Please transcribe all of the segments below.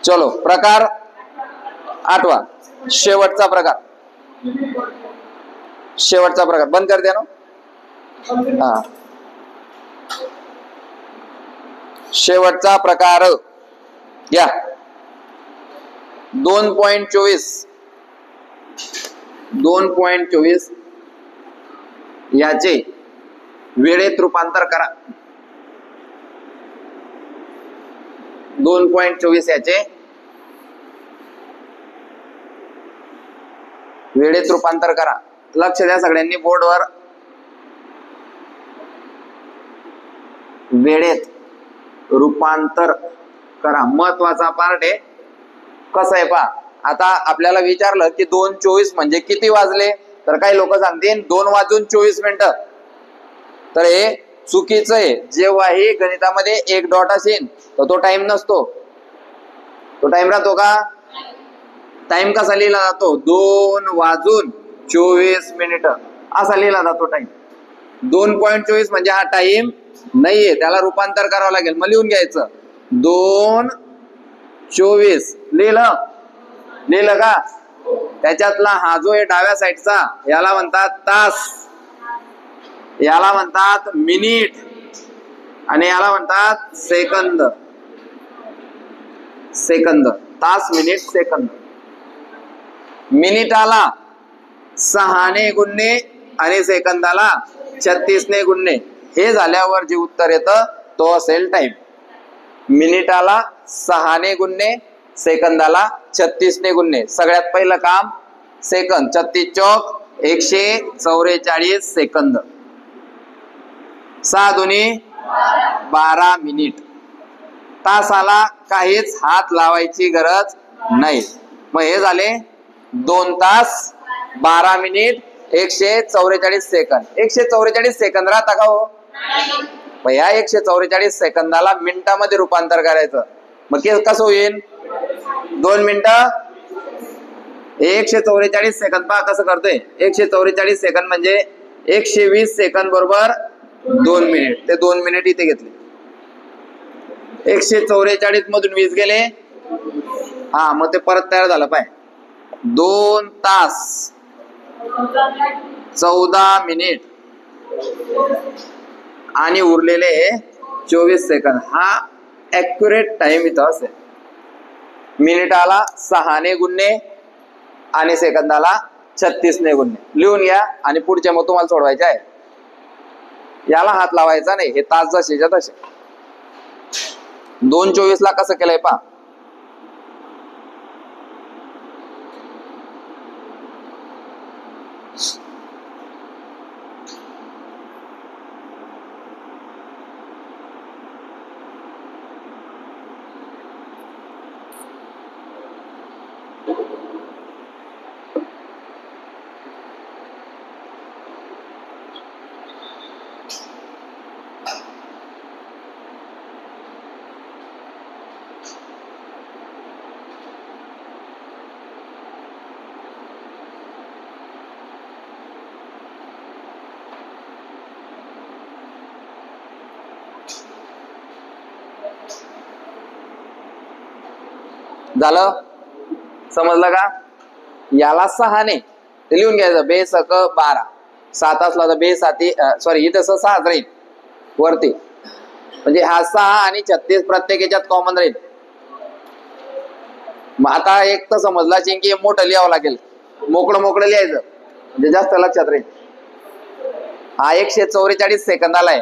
चलो प्रकार आठवा, शेवटचा प्रकार. शेवटचा प्रकार बंद कर द्या ना. हा, शेवटचा प्रकार या 2.24 2.24 याचे वेळेत रूपांतर करा. 2.24 याचे वेळेत रूपांतर करा. लक्ष द्या सगळ्यांनी बोर्डवर. वेळेत रूपांतर करा महत्वाचा पार्ट आहे. कसं आहे पहा, आता आपल्याला विचारलं की 2:24 म्हणजे किती वाजले, तर काही लोक सांगतील 2:24. तर हे चुकीचं आहे. जेव्हाही गणितामध्ये एक डॉट असेल तर तो टाइम नसतो. तो टाइम राहतो का? टाइम कसा लिहिला जातो? 2:24 असा लिहिला जातो टाइम. 2.24 म्हणजे हा टाइम नाहीये, त्याला रूपांतर करावं लागेल. मग लिहून घ्यायचं 2:24. लिहिलं का? त्याच्यातला हा जो आहे डाव्या साईडचा, याला म्हणतात तास, याला म्हणतात मिनिट आणि याला म्हणतात सेकंद. तास, मिनिट, सेकंद. मिनिटाला 6 ने गुणणे आणि सेकंदाला 36 ने गुणणे. हे झाल्यावर जे उत्तर येतं तो असेल टाइम. मिनिटाला 6 ने गुणणे, सेकंदाला 36 ने गुणणे. सगळ्यात पहिलं काम सेकंद. 36 चौक 144 सेकंद. 6 दुनी 12 मिनिट. तासाला काहीच हात लावायची गरज नाही. मग हे झाले 2 तास 12 मिनिट 144 सेकंद. 144 सेकंद राहता का हो? मग या 144 सेकंदाला मिनिटामध्ये रूपांतर करायचं. मग कसं होईल? 2 मिनिटं 144 सेकंद. पहा कसं करतोय. 144 सेकंद म्हणजे 120 सेकंद बरोबर 2 मिनिट. ते 2 मिनिट इथे घेतले. 144 मधून 20 गेले. हा, मग ते परत तयार झालं. पाय 2 तास 14 मिनिट आणि उरलेले 24 सेकंद. हा ऍक्युरेट टाइम इथं असेल. मिनिटाला 6 ने गुणणे आणि सेकंदाला 36 ने गुणणे. लिहून घ्या आणि पुढचे मग तुम्हाला सोडवायचे आहे. याला हात लावायचा नाही. हे तास जसेच्या तसे. 2:24 ला कसं केलंय पहा. झालं? समजलं का? याला 6 ने लिहून घ्यायचं. बेसक 12. 7 असला तर बेसाती सॉरी इथे 6 राहील वरती. म्हणजे हा 6 आणि 36 प्रत्येक याच्यात कॉमन राहील. मग आता एक तर समजला की मोठं लिहावं लागेल. मोकळं लिहायचं म्हणजे जास्त लक्षात राहील. हा 144 सेकंदाला आहे.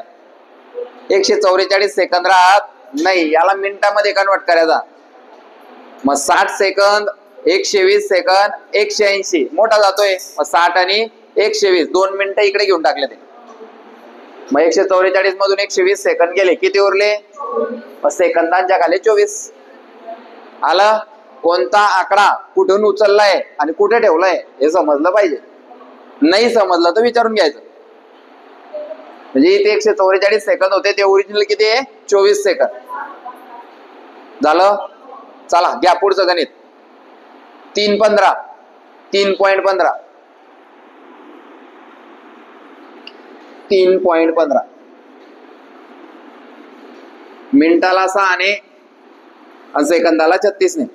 144 सेकंद राहत नाही. याला मिनिटामध्ये कन्वर्ट करायचा. मग 60 सेकंद 120 सेकंद 180 मोठा जातोय. मग 60 आणि 120 2 मिनिटं इकडे घेऊन टाकले ते. मग 144 मधून 120 सेकंद गेले. किती उरले? मग सेकंदांच्या खाली 24 आलं. कोणता आकडा कुठून उचललाय आणि कुठे ठेवलाय हे समजलं पाहिजे. नाही समजलं तर विचारून घ्यायचं. म्हणजे इथे 144 सेकंद होते, ते ओरिजिनल किती आहे? 24 सेकंद. झालं? चला घ्या पुढचं गणित. 3.15 3.15 3.15 मिनिटाला 6 आणि आणि सेकंदाला 36 ने.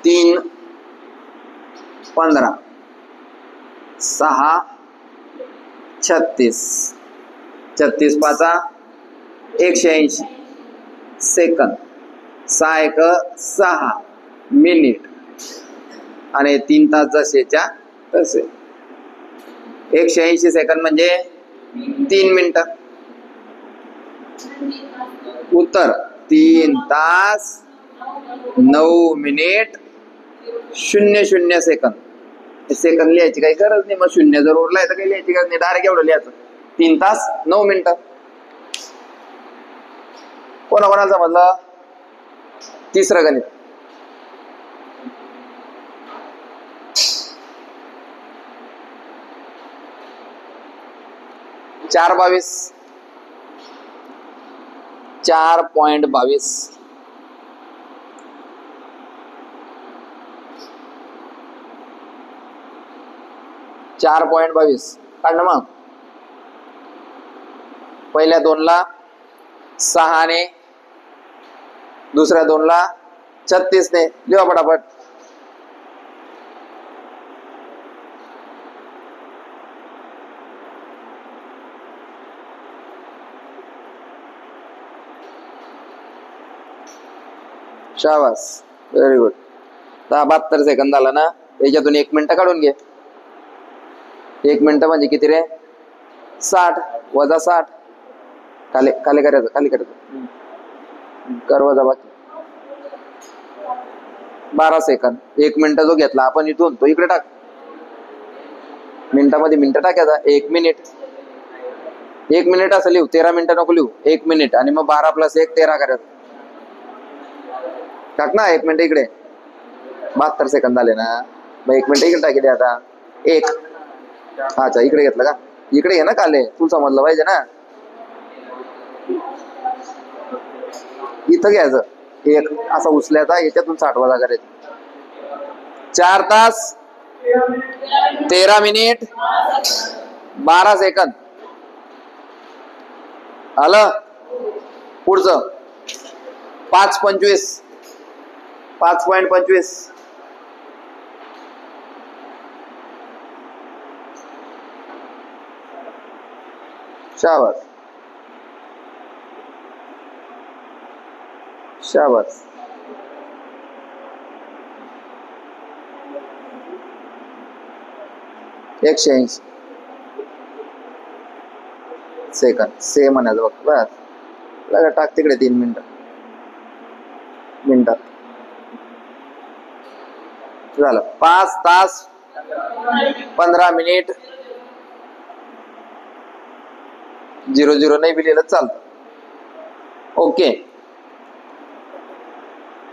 3 15 6 36 36 पाचा 180 सेकंद. 6 1 6 मिनिट आणि 3 तास जसेच्या तसे. 180 सेकंद म्हणजे 3 मिनिटं. उत्तर 3 तास 9 मिनिट 00 सेकंद. सेकंद लिहायची काही गरज नाही, मग शून्य जर उरलाय तर काही लिहायची गरज नाही, डायरेक्ट एवढं लिहायचं. 3 तास 9 मिनिटं. कोणाकोणाला समजलं? तिसरं गणित. 4.22 4.22 4.22 काढ ना मग. पहिल्या 2 ला 6 ने, दुसऱ्या 2 ला 36 ने. लिहा पटापट. शाबास, व्हेरी गुड. 72 सेकंद झाला ना. याच्यातून 1 मिनिट काढून घे. 1 मिनिट म्हणजे किती रे? 60 वजा 60. खाली खाली करायचं, खाली करायचं. कर वजा बाकी. 12 सेकंद. 1 मिनिट जो घेतला आपण इथून तो इकडे टाक. मिनिटामध्ये मिनिट टाकायचा. 1 मिनिट. 1 मिनिट असं लिहू, 13 मिनिटं नको लिहू. 1 मिनिट आणि मग 12 + 1 13 करायचं. टाक ना. 1 मिनिट इकडे. 72 सेकंद झाले ना. मग 1 मिनिट इकडे टाकी दे आता. 1. अच्छा इकडे घेतलं का? इकडे घे ना काले, तू समजलं पाहिजे ना. इथं घ्यायचं 1 असा उचलायचा, याच्यातून 60 वजा करायचं. 4 तास 13 मिनिट 12 सेकंद. आलं. पुढचं 5.25 5.25 शाबास शाबास. एकशे 80 सेकंद. सेम म्हणायचं बघ. बस लगा टाक तिकडे. 3 मिनिटात झालं. 5 तास 15 मिनिट 00 नाही लिहिलं चालतं. ओके.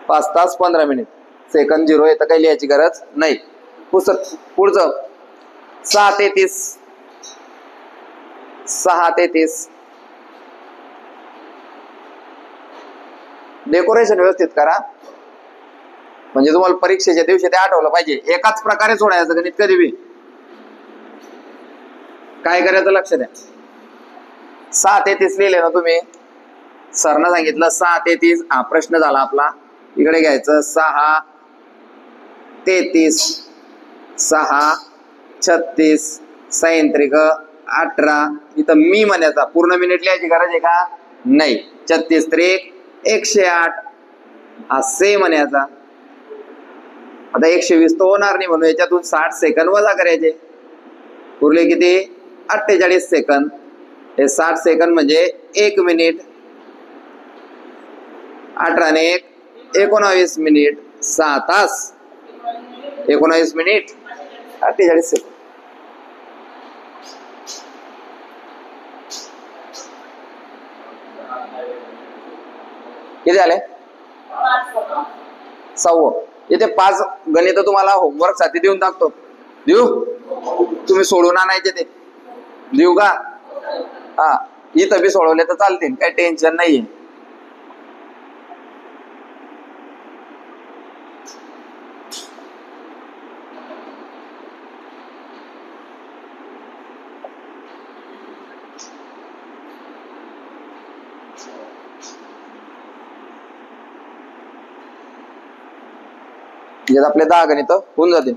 5 तास 15 मिनिट सेकंद 0 येतं, काही लिहायची गरज नाही. पुढचं 6 33 6 33. डेकोरेशन व्यवस्थित करा म्हणजे तुम्हाला परीक्षेच्या दिवशी ते आठवलं पाहिजे. एकाच प्रकारे सोडायचं गणित कधी बी. काय करायचं लक्ष द्या. 6 33 लिहिले ना तुम्ही. सरनं सांगितलं 6 33. हा प्रश्न झाला आपला. इकडे घ्यायचं 6 33 6 36 37 18. इथं मी म्हणायचा. पूर्ण मिनिट लिहायची गरज आहे का? नाही. 36 3 108 असे म्हणायचा. आता 120 तो होणार नाही म्हणून याच्यातून 60 सेकंद वजा करायचे. उरले किती? 48 सेकंद. हे 60 सेकंद म्हणजे 1 मिनिट. 18 ने 1 19 मिनिट. 6 तास 19 मिनिट 48 सेकंद. किती झाले? 6. इथे 5 गणित तुम्हाला होमवर्क साठी देऊन टाकतो. देऊ? तुम्ही सोडून आणायचे ते. देऊ का? हा. इथं बी सोडवले तर चालतील, काही टेन्शन नाहीये. म्हणजे आपले 10 गणित होऊन जातील.